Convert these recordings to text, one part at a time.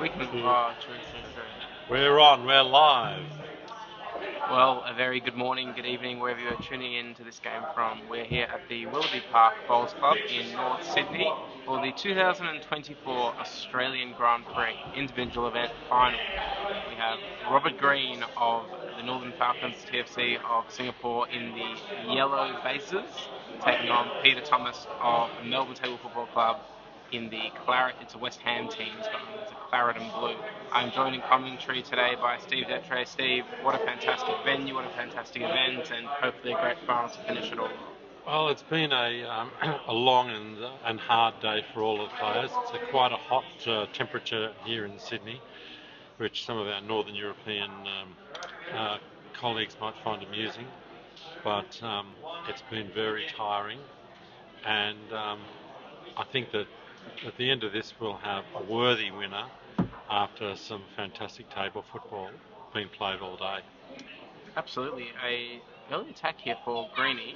We can. True. Oh, true, true, true. We're on, we're live. Well, a very good morning, good evening, wherever you're tuning in to this game from. We're here at the Willoughby Park Bowls Club in North Sydney for the 2024 Australian Grand Prix individual event final. We have Robert Green of the Northern Falcons TFC of Singapore in the yellow bases, taking on Peter Thomas of Melbourne Table Football Club in the claret. It's a West Ham team. It's a claret and blue. I'm joined in commentary today by Steve Detre. Steve, what a fantastic venue, what a fantastic event, and hopefully a great final to finish it all. Well, it's been a long and hard day for all of the players. It's quite a hot temperature here in Sydney, which some of our Northern European uh, colleagues might find amusing. But it's been very tiring, and I think that at the end of this we'll have a worthy winner after some fantastic table football being played all day. Absolutely. A early attack here for Greeny.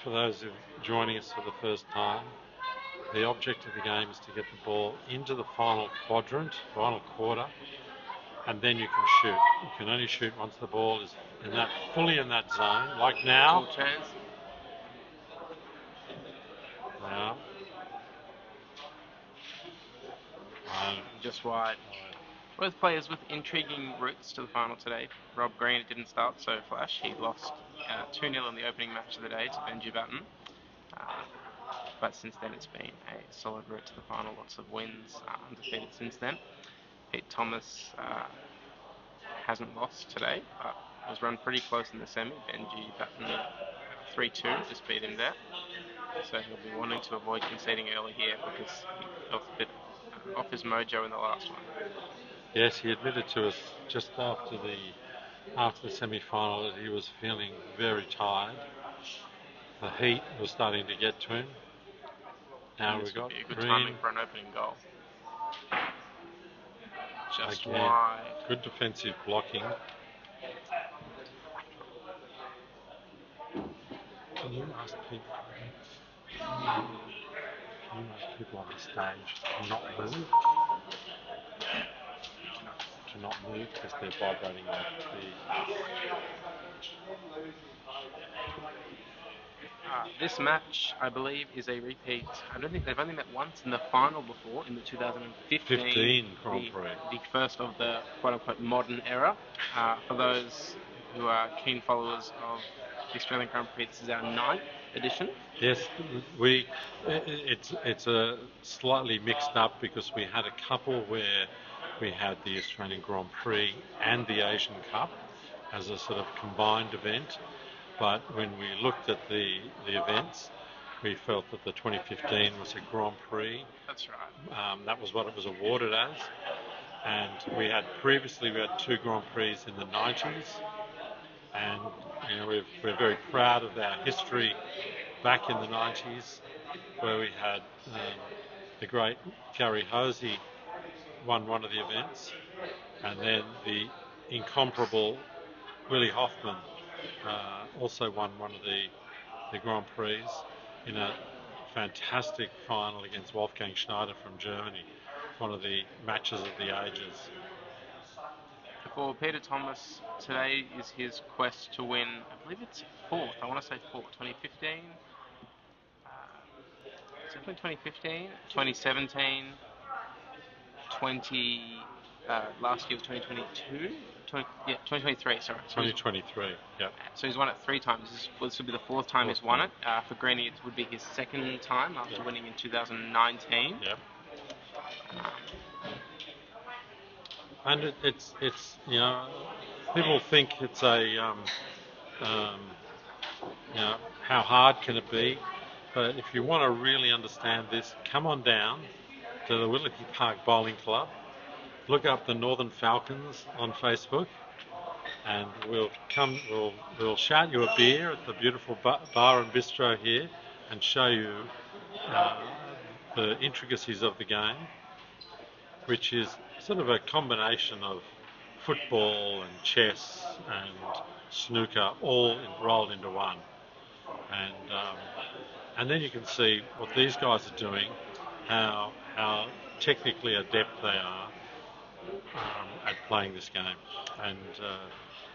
For those who are joining us for the first time, the object of the game is to get the ball into the final quadrant, final quarter, and then you can shoot. You can only shoot once the ball is fully in that zone, like now. Full chance. Now, um, Just wide. Both players with intriguing routes to the final today. Rob Green didn't start so flash. He lost 2-0 in the opening match of the day to Benji Button. But since then it's been a solid route to the final. Lots of wins, undefeated since then. Pete Thomas hasn't lost today, but was run pretty close in the semi. Benji Button 3-2, just beat him there. So he'll be wanting to avoid conceding early here because he felt a bit off his mojo in the last one. yes, he admitted to us just after the semi-final that he was feeling very tired. The heat was starting to get to him. Now And we've this would got be a good Green timing for an opening goal. Just again. wide. Good defensive blocking. Can you ask people on the stage to not move? To not move because they're vibrating off the. This match, I believe, is a repeat. I don't think they've only met once in the final before, in the 2015, 15 Grand Prix. the first of the quote-unquote modern era. For those who are keen followers of the Australian Grand Prix, this is our 9th edition. Yes, it's a slightly mixed up because we had a couple where we had the Australian Grand Prix and the Asian Cup as a sort of combined event. But when we looked at the events, we felt that the 2015 was a Grand Prix. That's right. That was what it was awarded as. And we had 2 Grand Prix in the 90s, and we're very proud of our history back in the 90s, where we had the great Gary Hosey won one of the events, and then the incomparable Willie Hoffman also won one of the Grand Prix in a fantastic final against Wolfgang Schneider from Germany, one of the matches of the ages. For Peter Thomas, today is his quest to win, I believe it's 4th, I want to say 4th, 2015. Definitely 2015, 2017, last year was 2022, 2023, sorry. 2023, yeah. So he's won it 3 times. This will be the 4th time he's won it. For Greeny, it would be his 2nd time after winning in 2019. Yeah. And it's people think it's how hard can it be? But if you want to really understand this, come on down to the Willoughby Park Bowling Club. Look up the Northern Falcons on Facebook, and we'll shout you a beer at the beautiful bar and bistro here, and show you the intricacies of the game, which is sort of a combination of football and chess and snooker all rolled into one. And then you can see what these guys are doing, how technically adept they are at playing this game.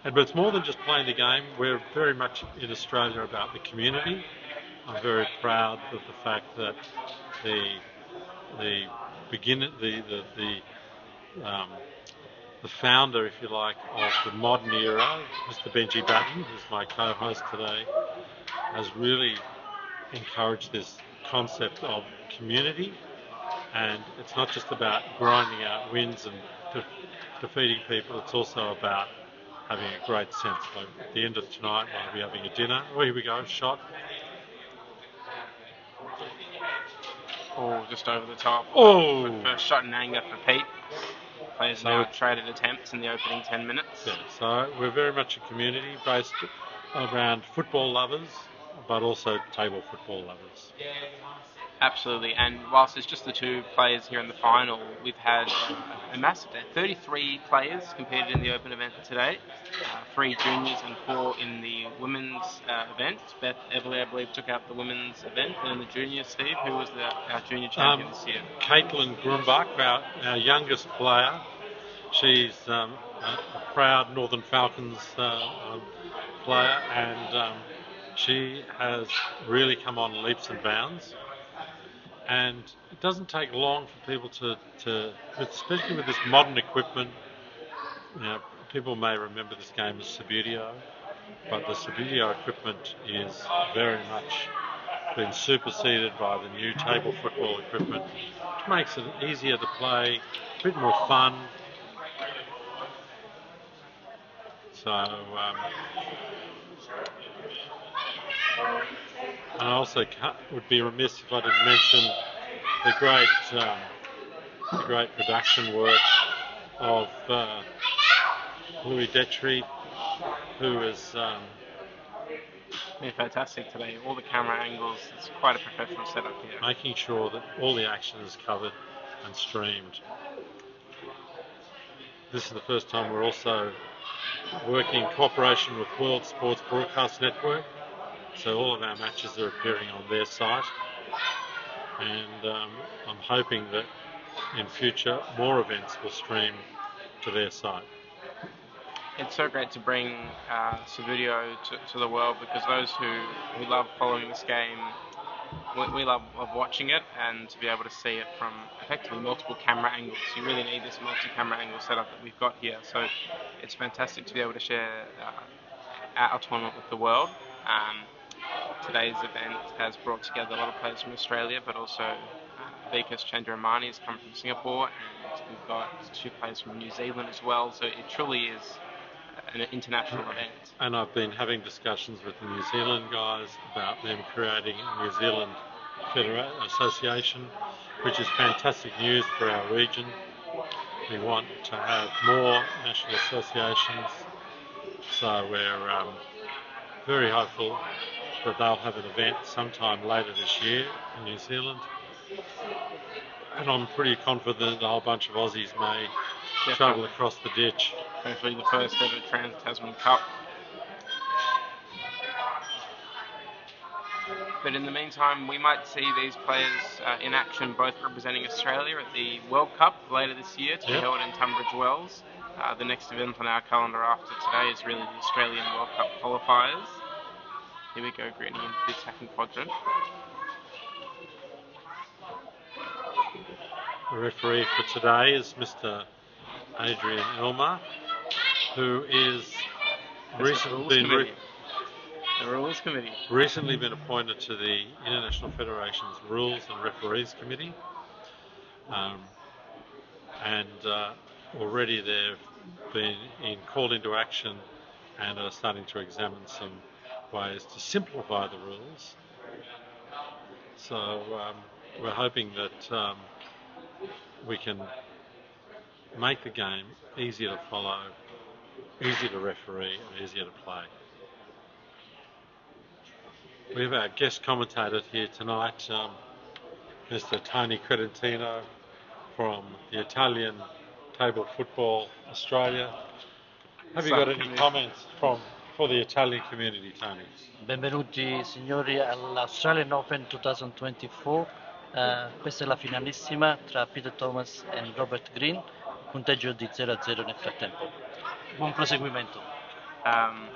But it's more than just playing the game. We're very much in Australia about the community. I'm very proud of the fact that the beginner, um, the founder, if you like, of the modern era, Mr. Benji Batten, who's my co-host today, has really encouraged this concept of community. And it's not just about grinding out wins and defeating people, it's also about having a great sense. Like at the end of tonight, we'll be having a dinner. Oh, here we go, shot. Oh, just over the top. Oh! First shot in anger for Pete. Players now traded attempts in the opening 10 minutes. Yeah, so we're very much a community based around football lovers, but also table football lovers. Absolutely, and whilst it's just the two players here in the final, we've had a massive day. 33 players competed in the open event today, 3 juniors and 4 in the women's event. Beth Everly, I believe, took out the women's event, and in the juniors, Steve, who was our junior champion this year? Caitlin Grumbach, our youngest player. She's a proud Northern Falcons player, and she has really come on leaps and bounds. And it doesn't take long for people to especially with this modern equipment. You know, people may remember this game as Subbuteo, but the Subbuteo equipment is very much been superseded by the new table football equipment, which makes it easier to play, a bit more fun. So, and I also would be remiss if I didn't mention the great production work of Louis Detry, who is been fantastic today. All the camera angles, it's quite a professional setup here. Making sure that all the action is covered and streamed. This is the first time we're also working in cooperation with World Sports Broadcast Network, so all of our matches are appearing on their site, and I'm hoping that in future more events will stream to their site. It's so great to bring Subbuteo to the world, because those who love following this game, we love watching it, and to be able to see it from effectively multiple camera angles. You really need this multi-camera angle setup that we've got here, so it's fantastic to be able to share our tournament with the world. Today's event has brought together a lot of players from Australia, but also Vikas Chandramani has come from Singapore, and we've got 2 players from New Zealand as well, so it truly is an international event. And I've been having discussions with the New Zealand guys about them creating a New Zealand Association, which is fantastic news for our region. We want to have more national associations, so we're very hopeful that they'll have an event sometime later this year in New Zealand. And I'm pretty confident a whole bunch of Aussies may travel across the ditch. Hopefully the first ever Trans-Tasman Cup. But in the meantime, we might see these players in action, both representing Australia at the World Cup later this year to be held in Tunbridge Wells. The next event on our calendar after today is really the Australian World Cup qualifiers. Here we go, Greeny into the attacking quadrant. The referee for today is Mr. Adrian Elmer, who is recently been appointed to the International Federation's Rules and Referees Committee, and already they've been called into action and are starting to examine some ways to simplify the rules. So we're hoping that we can make the game easier to follow, easier to referee, and easier to play. We have our guest commentator here tonight, Mr. Tony Credentino from the Italian Table Football Australia. Have you So, got any comments for the Italian community, Tony? Benvenuti signori all'Australian Open 2024. Questa è la finalissima tra Peter Thomas e Robert Green, punteggio di 0-0 nel frattempo. Buon proseguimento.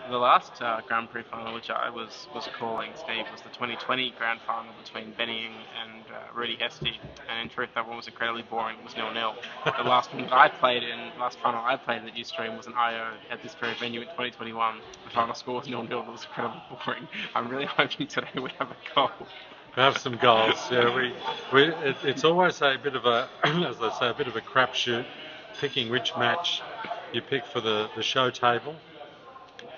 The last Grand Prix final, which I was calling, Steve, was the 2020 Grand Final between Benny and Rudy Hesti, and in truth, that one was incredibly boring. It was 0-0. The last one that I played in, last final I played at Ustream was an IO at this very venue in 2021. The final score was 0-0. It was incredibly boring. I'm really hoping today we have a goal. We have some goals. Yeah, it's always a bit of a, as they say, a bit of a crapshoot, picking which match you pick for the show table.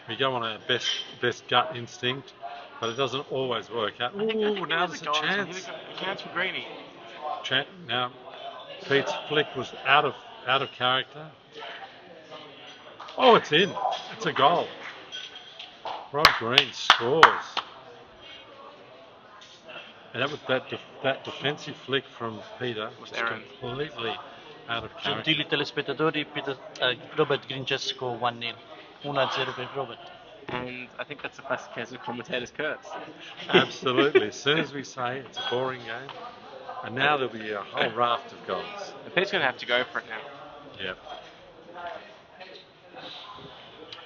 We go on a best gut instinct, but it doesn't always work out. Ooh, now there's a chance. A chance for Greeny. Now, Pete's flick was out of character. Oh, it's in. It's a goal. Rob Green scores. And that defensive flick from Peter was completely out of character. Gentili telespettatori, Robert Green just scored 1-0. 1-0 per Robert. And I think that's the classic case of commentator's curse. Absolutely. As soon as we say it's a boring game, and now there'll be a whole raft of goals. Pete's going to have to go for it now. Yep.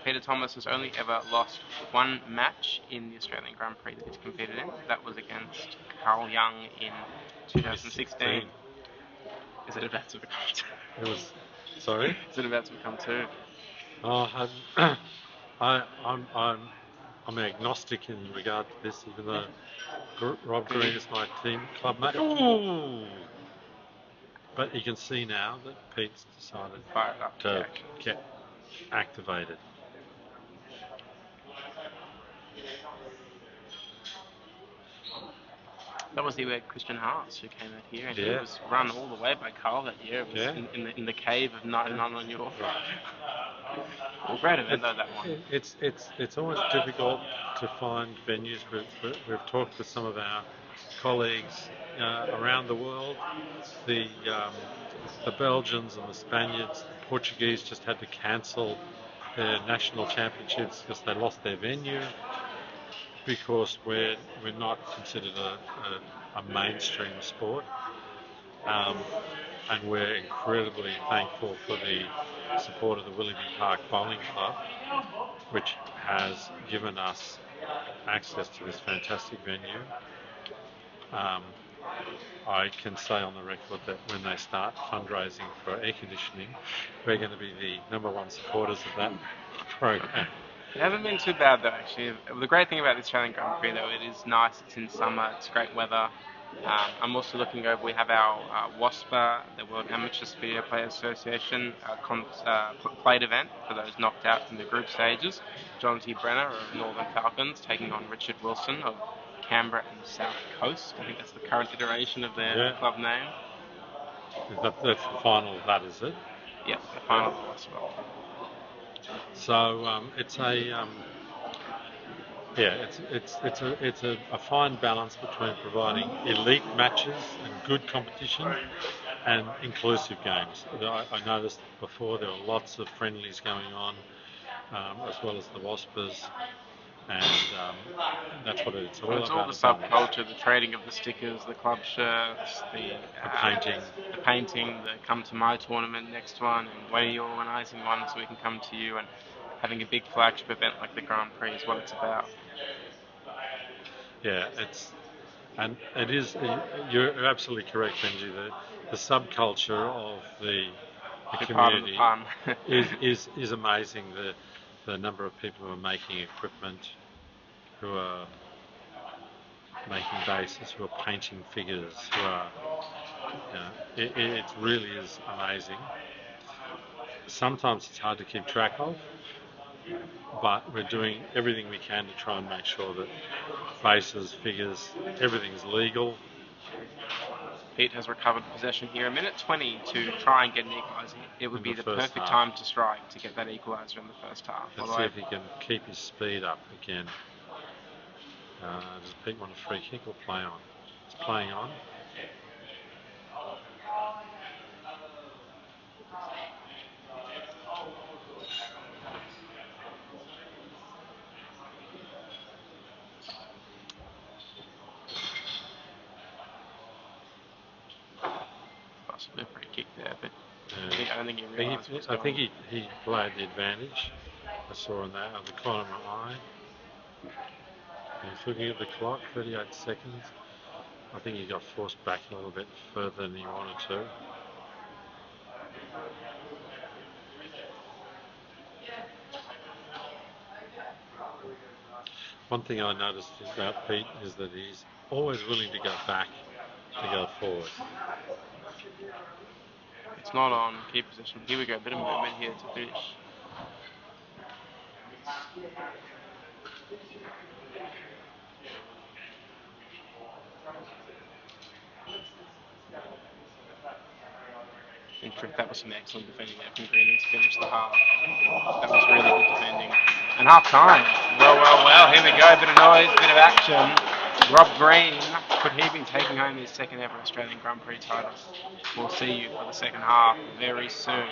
Peter Thomas has only ever lost one match in the Australian Grand Prix that he's competed in. That was against Carl Young in 2016. Is it about to become two? It was. Sorry. Is it about to become two? Oh, I'm agnostic in regard to this, even though Rob Green is my team club mate. Ooh! But you can see now that Pete's decided to get activated. That was the year Christian Haas who came out here, and he was run all the way by Carl that year. It was in the cave of 99 on your. Well, great event though, that one. It's always difficult to find venues. We've talked with some of our colleagues around the world. The Belgians and the Spaniards, the Portuguese just had to cancel their national championships because they lost their venue, because we're not considered a mainstream sport. And we're incredibly thankful for the support of the Willoughby Park Bowling Club, which has given us access to this fantastic venue. I can say on the record that when they start fundraising for air conditioning, we're going to be the number one supporters of that program. It hasn't been too bad though, actually. The great thing about the Australian Grand Prix though, it is nice, it's in summer, it's great weather. I'm also looking over, we have our WASPA, the World Amateur Speedway Players Association, plate event for those knocked out from the group stages. John T. Brenner of Northern Falcons taking on Richard Wilson of Canberra and South Coast. I think that's the current iteration of their club name. That's the final of that, is it? Yeah, the final of WASPA. So it's a fine balance between providing elite matches and good competition and inclusive games. I noticed before there were lots of friendlies going on, as well as the WASPers, and that's what it's all about. It's all the subculture, the trading of the stickers, the club shirts, the painting, the come to my tournament next one, and when you're organising one so we can come to you, and having a big flagship event like the Grand Prix is what it's about. Yeah, it is. You're absolutely correct, Benji. The subculture of the community is amazing. The number of people who are making equipment, who are making bases, who are painting figures, who are. It really is amazing. Sometimes it's hard to keep track of, but we're doing everything we can to try and make sure that bases, figures, everything's legal. Pete has recovered possession here. A minute 20 to try and get an equaliser. It would be the perfect time to strike to get that equaliser in the first half. Let's see if he can keep his speed up again. Does Pete want a free kick or play on? It's playing on. possibly a free kick there, but Yeah. I don't think he realised what's going I think on. he played the advantage. I saw in that, of the corner of my eye. He's looking at the clock, 38 seconds. I think he got forced back a little bit further than he wanted to. One thing I noticed about Pete is that he's always willing to go back to go forward. It's not on key position. Here we go, a bit of movement here to finish. In truth, that was some excellent defending there from Green to finish the half. That was really good defending. And half time. Well, here we go. A bit of noise, a bit of action. Rob Green, could he be taking home his second ever Australian Grand Prix title? We'll see you for the second half very soon.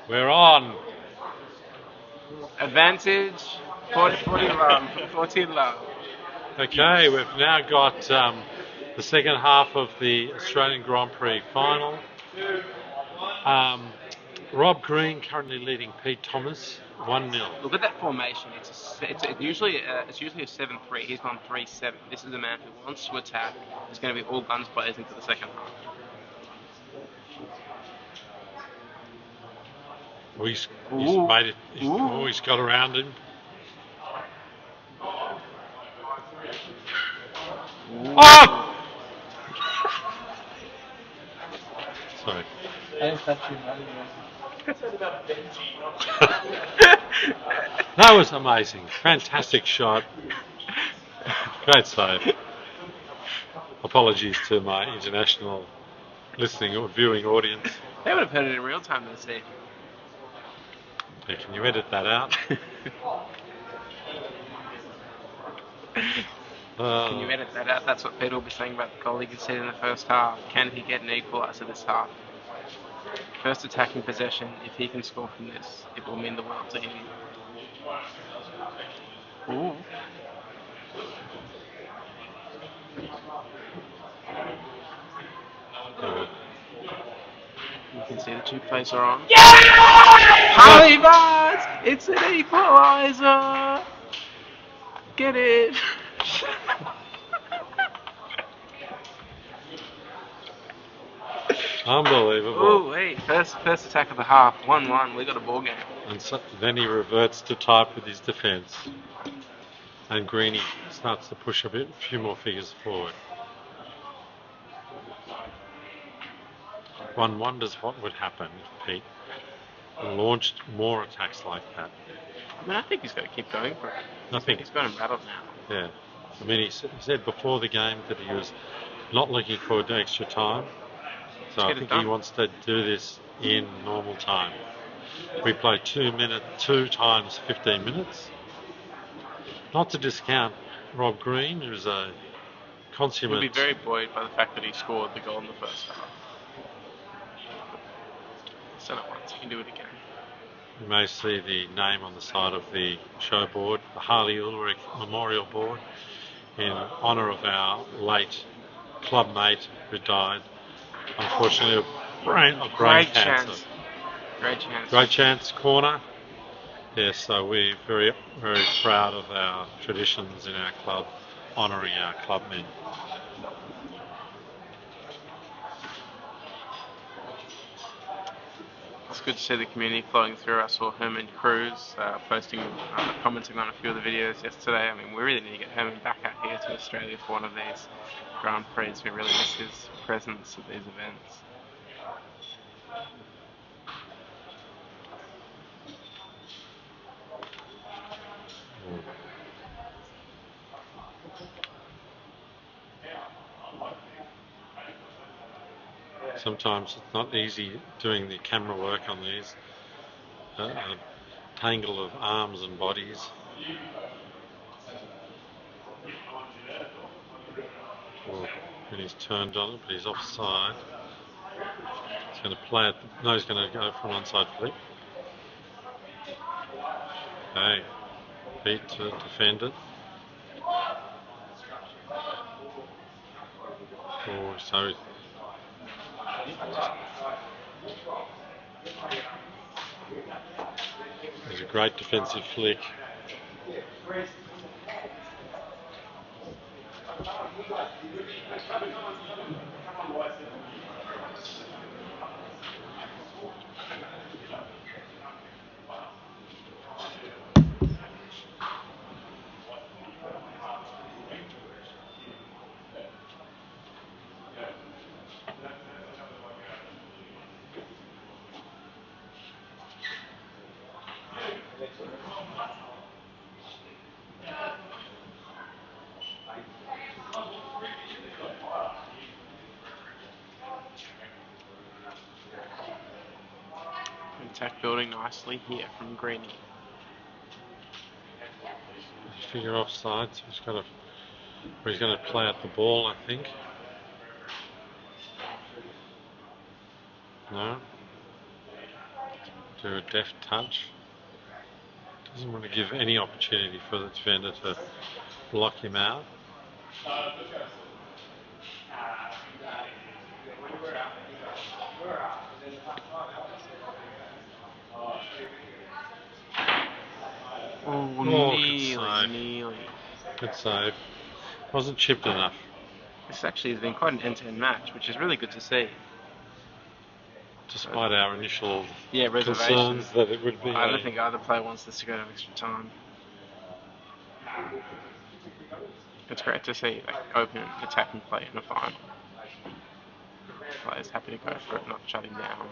We're on. Advantage, 40 love, 40 love. Okay, we've now got the second half of the Australian Grand Prix final. Rob Green currently leading Pete Thomas 1-0. Look at that formation. It's usually a 7-3. He's gone 3-7. This is a man who wants to attack. It's going to be all guns blazing for the second half. He's made it. He's got around him. Oh! Sorry. That was amazing. Fantastic shot. Great save. Apologies to my international listening or viewing audience. They would have heard it in real time, they see. Hey, can you edit that out? Can you edit that out? That's what Peter will be saying about the goal he conceded in the first half. Can he get an equaliser this half? First attacking possession, if he can score from this, it will mean the world to him. Ooh. You can see the two plays are on. Yeah! Harley Barnes! It's an equaliser! Get it! Unbelievable. Oh, wait. First attack of the half. 1-1. We got a ball game. And so, then he reverts to type with his defence. And Greeny starts to push a few more figures forward. One wonders what would happen if Pete launched more attacks like that. I mean, I think he's got to keep going for it. I think he's got him rattled now. Yeah. I mean, he said before the game that he was not looking forward to extra time. So I think he wants to do this in normal time. We play 2 times 15 minutes. Not to discount Rob Green, who's a consummate... He'll be very buoyed by the fact that he scored the goal in the first half. He's done it once, he can do it again. You may see the name on the side of the show board, the Harley Ulrich Memorial Board, in honour of our late club mate who died, unfortunately, of brain cancer. Great chance corner. Yes, so we're very, very proud of our traditions in our club, honouring our clubmen. It's good to see the community flowing through. I saw Herman Cruz commenting on a few of the videos yesterday. I mean, we really need to get Herman back out here to Australia for one of these Grand Prix. We really miss his presence at these events. Sometimes it's not easy doing the camera work on these. A tangle of arms and bodies. And he's turned on it, but he's offside. He's going to play it. No, he's going to go for an onside flick. Okay, Pete to defend it. Oh, so there's a great defensive flick. Attack building nicely here from Greeny. Figure offside, so he's going to play out the ball, I think. No. do a deft touch. Doesn't want to give any opportunity for the defender to block him out. Oh, Good save. nearly. Good save. Wasn't chipped enough. This actually has been quite an end-to-end match, which is really good to see. Despite our initial reservations concerns that it would be. I don't think either player wants this to go to extra time. It's great to see open attacking play in a final. Players happy to go for it, not shutting down.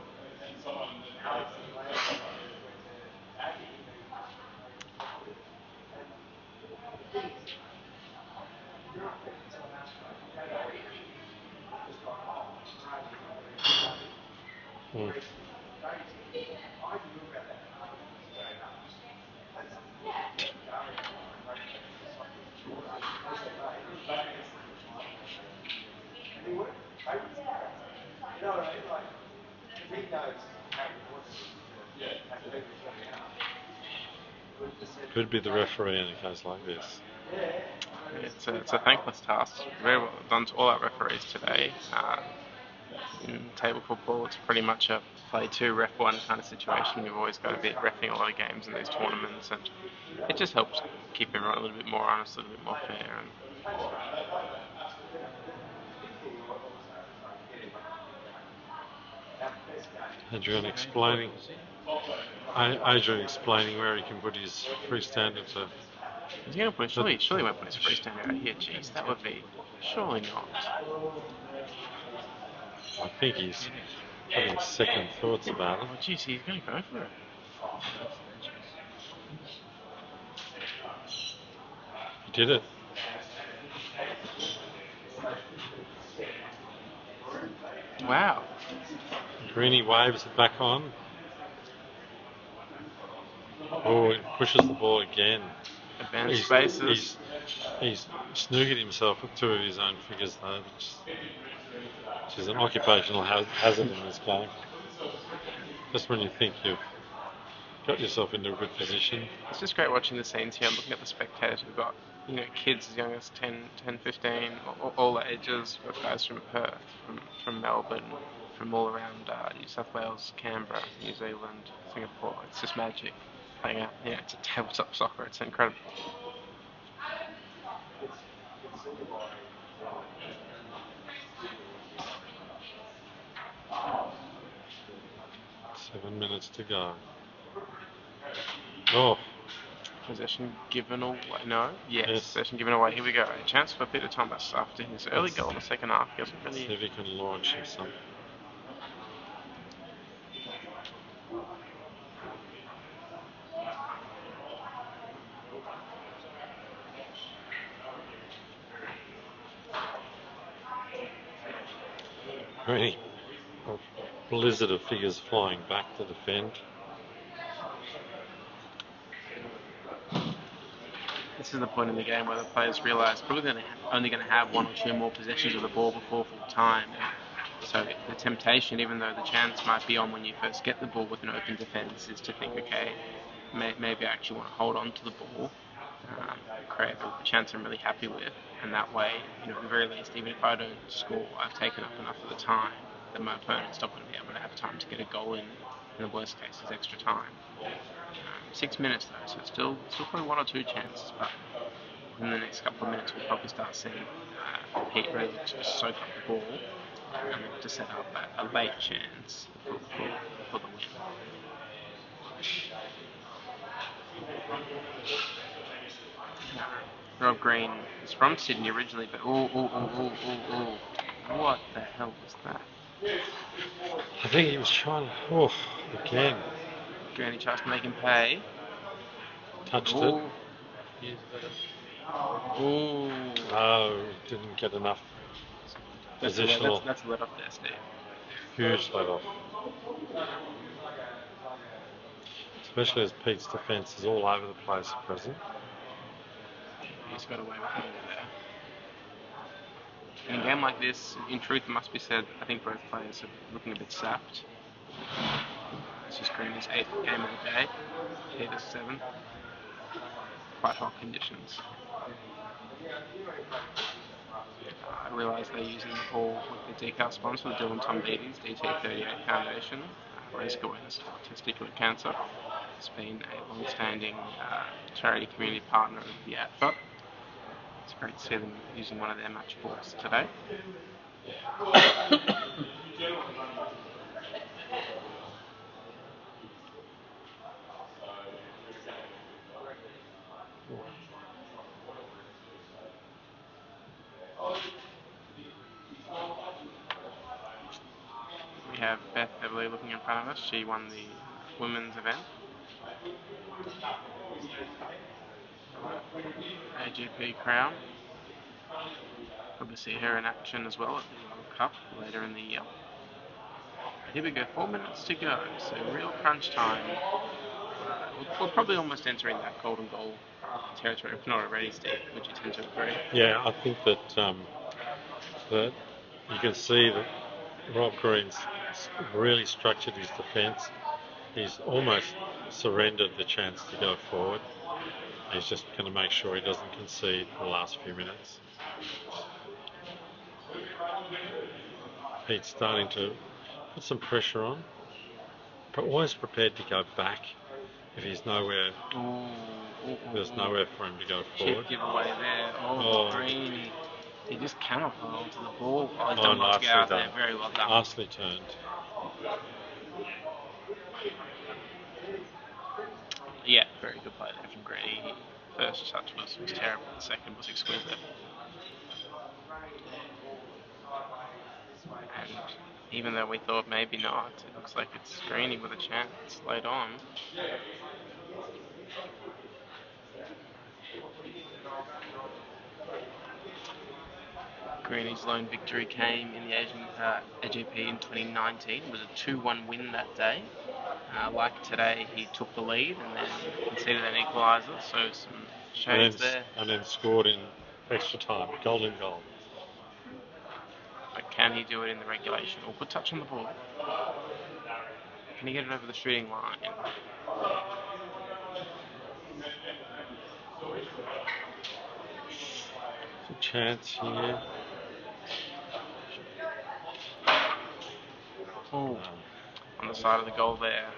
Could be the referee in a case like this. It's a thankless task. Very well done to all our referees today. In table football, it's pretty much a play 2, ref 1 kind of situation. You've always got to be reffing a lot of games in these tournaments, and it just helps keep everyone a little bit more honest, a little bit more fair. Adrian explaining where he can put his freestander to. He's going to put surely won't put his freestander out here. Jeez, that would be surely not. I think he's having second thoughts about it. Oh, jeez, he's going to go for it. He did it. Wow. Greeny waves it back on. Oh, he pushes the ball again. Advanced spaces. He's snookered himself with 2 of his own figures though, which is an occupational hazard in this game. Just when you think you've got yourself into a good position. It's just great watching the scenes here and looking at the spectators. We've got kids as young as 10, 15, all ages. We've got guys from Perth, from Melbourne, from all around New South Wales, Canberra, New Zealand, Singapore. It's just magic playing out. Yeah, it's a tabletop soccer. It's incredible. Seven minutes to go. Oh. Possession given away. No? Yes. Possession given away. Here we go. A chance for Peter Thomas after his early goal in the second half. He hasn't really. See if he can launch himself. Really, a blizzard of figures flying back to defend. This is the point in the game where the players realise probably only going to have 1 or 2 more possessions of the ball before full time. So the temptation, even though the chance might be on when you first get the ball with an open defence, is to think, okay, maybe I actually want to hold on to the ball, create a chance I'm really happy with, and that way, at the very least, even if I don't score, I've taken up enough of the time that my opponent's not going to be able to have time to get a goal in the worst case, it's extra time. 6 minutes though, so it's still probably 1 or 2 chances, but in the next couple of minutes we'll probably start seeing Pete really look to soak up the ball and look to set up a late chance for the win. Rob Green is from Sydney originally, but what the hell was that? I think he was trying to, again. Granny tries to make him pay. Touched it. Ooh. Oh, didn't get enough positional. That's a let off there, Steve. Huge let off. Especially as Pete's defence is all over the place at present. He's got away with it there. In a game like this, in truth, it must be said, I think both players are looking a bit sapped. This is Greeny's 8th game of the day. Peter's 7th. Quite hot conditions. I realise they're using the ball with the decal sponsor, the Dylan Tombides DT38 Foundation, raising awareness for testicular cancer. It's been a long-standing charity community partner of the ATFA. It's great to see them using one of their match balls today. We have Beth Beverly looking in front of us. She won the women's event. AGP crown. Good to see her in action as well at the World Cup later in the year. Here we go, 4 minutes to go, so real crunch time. We're probably almost entering that golden goal territory, if not already, Steve. Would you tend to agree? Yeah, I think that that you can see that Rob Green's really structured his defence. He's almost surrendered the chance to go forward. He's just going to make sure he doesn't concede the last few minutes. Pete's starting to put some pressure on, but always prepared to go back if he's nowhere. There's nowhere for him to go forward. Chip giveaway there. Green. He just cannot hold on to the ball. He's done well to get out there. Very well done. Nicely turned. Yeah, very good play there from Greeny. First touch was terrible. The second was exquisite. And even though we thought maybe not, it looks like it's Greeny with a chance late on. Greeny's lone victory came in the Asian AGP in 2019. It was a 2-1 win that day. Like today, he took the lead and then conceded an equaliser, so some shades there. And then scored in extra time, golden goal. But can he do it in the regulation? Or good touch on the ball. Can he get it over the shooting line? There's a chance here. On the side of the goal there.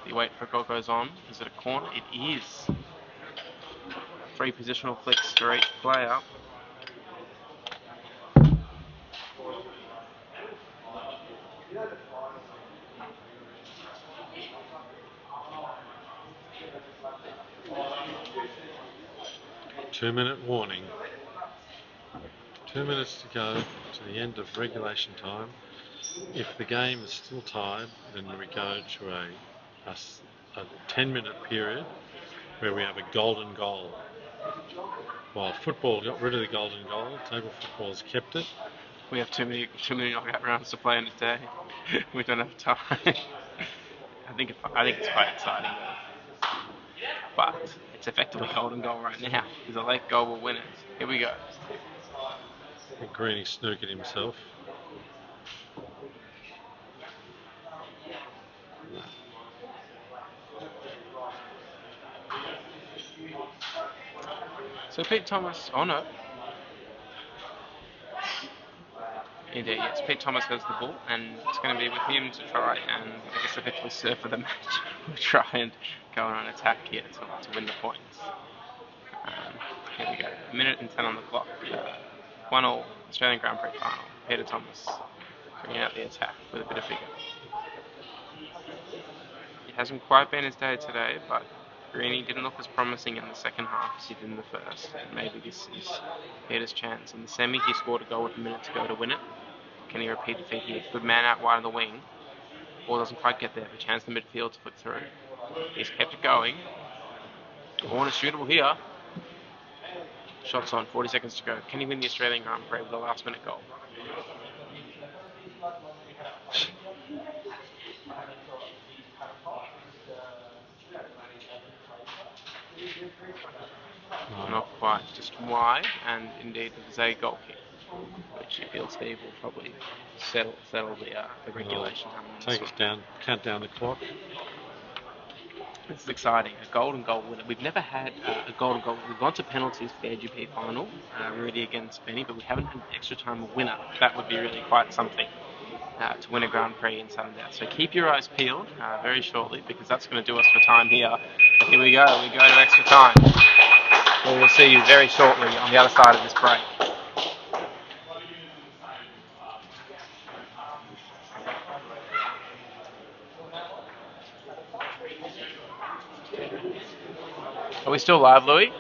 The wait for a goal goes on. Is it a corner? It is. 3 positional flicks for each player. Two-minute warning. 2 minutes to go to the end of regulation time. If the game is still tied, then we go to a 10-minute period where we have a golden goal. While football got rid of the golden goal, table football's kept it. We have too many knockout rounds to play in a day. We don't have time. I think it's quite exciting though. But it's effectively golden goal right now. Because a late goal will win it. Here we go. Greeny snookered himself. So Pete Thomas, no. Indeed, yes. Pete Thomas has the ball, and it's going to be with him to try and, I guess, effectively serve for the match. We'll try and go on an attack here to win the points. Here we go. 1:10 on the clock. 1-1 Australian Grand Prix final. Peter Thomas bringing out the attack with a bit of vigour. It hasn't quite been his day today, but Greeny didn't look as promising in the second half as he did in the first. And maybe this is Peter's chance. In the semi, he scored a goal with a minute to go to win it. Can he repeat the feat here? Good man out wide on the wing. Ball doesn't quite get there. A chance in the midfield to flick through. He's kept it going. Corner shootable here. Shots on, 40 seconds to go. Can he win the Australian Grand Prix with a last minute goal? No. Not quite, just wide, and indeed it is a goal kick, which he feels Steve will probably settle the regulation. Take us down, count down the clock. This is exciting. A golden goal winner. We've never had a golden goal. We've gone to penalties for the AGP final, really against Benny, but we haven't had an extra time winner. That would be really quite something to win a Grand Prix in sudden death. So keep your eyes peeled very shortly, because that's going to do us for time here. But here we go. We go to extra time. We will see you very shortly on the other side of this break. Are we still live, Louis?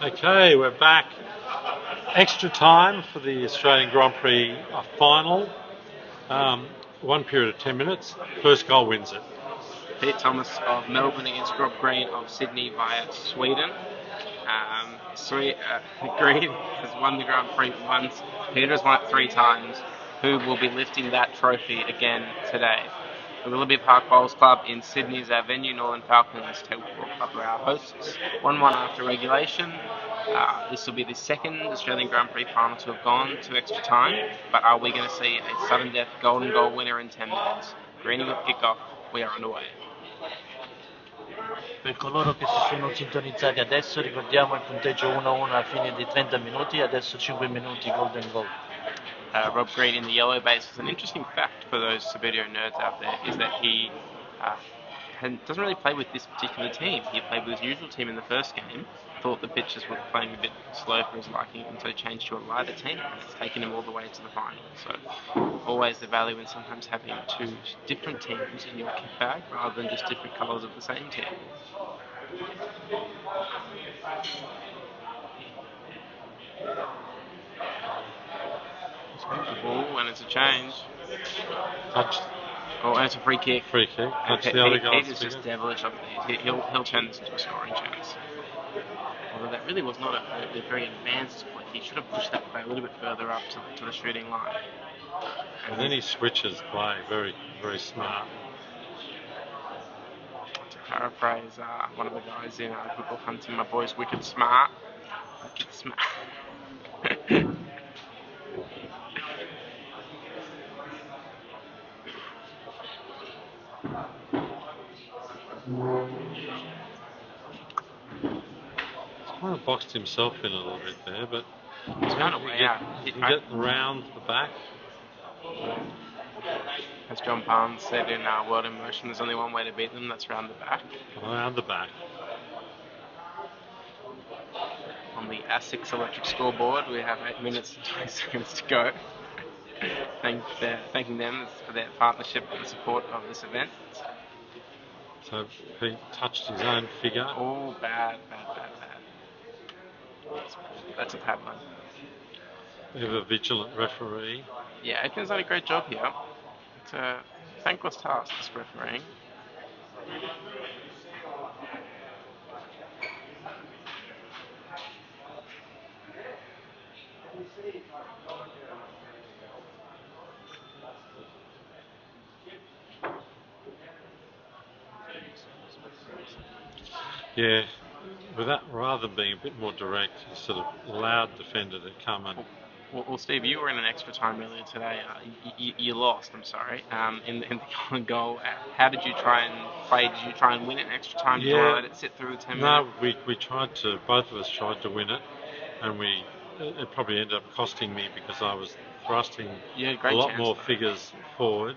Okay, we're back. Extra time for the Australian Grand Prix final. One period of 10 minutes. First goal wins it. Pete Thomas of Melbourne against Rob Green of Sydney via Sweden. Green has won the Grand Prix once. Peter has won it 3 times. Who will be lifting that trophy again today? The Willoughby Park Bowls Club in Sydney is our venue. Northern Falcons Table Club are our hosts. 1-1 after regulation. This will be the second Australian Grand Prix final to have gone to extra time. But are we going to see a sudden death golden goal winner in 10 minutes? Greening with kickoff. We are underway. Per coloro che si sono sintonizzati adesso, ricordiamo il punteggio 1-1 alla fine di 30 minuti, adesso 5 minuti golden goal. Rob Green in the yellow base. An interesting fact for those Subbuteo nerds out there is that he doesn't really play with this particular team. He played with his usual team in the first game, thought the pitches were playing a bit slow for his liking, and so changed to a lighter team, and it's taken him all the way to the final. So always the value in sometimes having 2 different teams in your kit bag rather than just different colours of the same team. Oh, and it's a change. Touch. Oh, and it's a free kick. Free kick. And Touch the other guy's Pete is figure. just devilish up there. He'll turn this into a scoring chance. Although that really was not a very advanced play. He should have pushed that play a little bit further up to the shooting line. And then he switches play. Very, very smart. To paraphrase one of the guys in People Hunting, my boy's wicked smart. Wicked smart. Kind of boxed himself in a little bit there, but It's kind of way out. he can get round the back. As John Barnes said in World in Motion, there's only one way to beat them, that's round the back. Round the back. On the ASICS electric scoreboard, we have 8 minutes and 20 seconds to go. Thanking them for their partnership and support of this event. So he touched his own figure. Oh, bad. That's a bad one. We have a vigilant referee. Yeah, Aitken's done a great job here. It's a thankless task, this refereeing. Yeah, with that, rather than being a bit more direct, he sort of allowed defender to come and. Well, Steve, you were in an extra time earlier today. You lost, I'm sorry, in the goal. How did you try and play? Did you try and win it in extra time? Did you want to let it sit through 10 minutes? No, we tried to, both of us tried to win it, and it probably ended up costing me because I was thrusting a lot more figures forward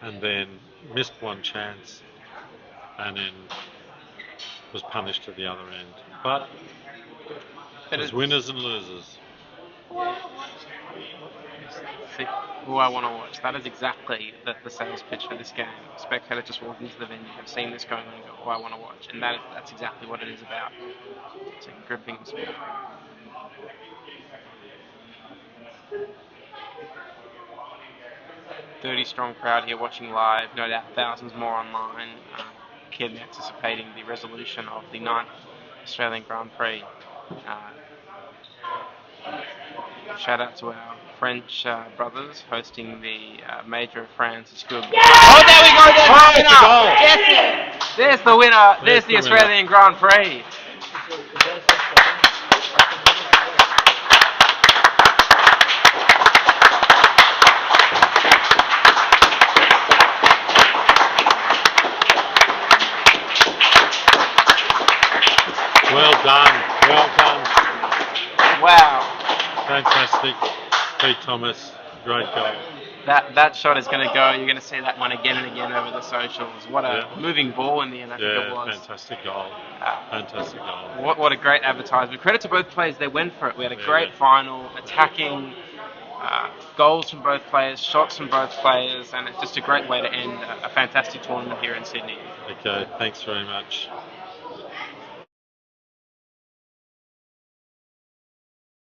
and then missed one chance and then was punished at the other end. But there's winners and losers. Who I want to watch. That is exactly the sales pitch for this game. Spectator just walked into the venue, have seen this going on and go, who I want to watch. And that's exactly what it is about. It's a gripping sport. $30-strong crowd here watching live. No doubt thousands more online. Keen anticipating the resolution of the 9th Australian Grand Prix. Shout out to our French brothers hosting the Major of France. It's good. Oh, there we go! There's the winner! Yes! There's the winner! There's the Australian Grand Prix. Well done. Wow. Fantastic. Pete Thomas, great goal. That shot is going to go. You're going to see that one again and again over the socials. What a moving ball in the end, I think it was. Fantastic goal. Fantastic goal. What a great advertisement. Credit to both players, they went for it. We had a great final, attacking, goals from both players, shots from both players, and it's just a great way to end a fantastic tournament here in Sydney. Okay, thanks very much.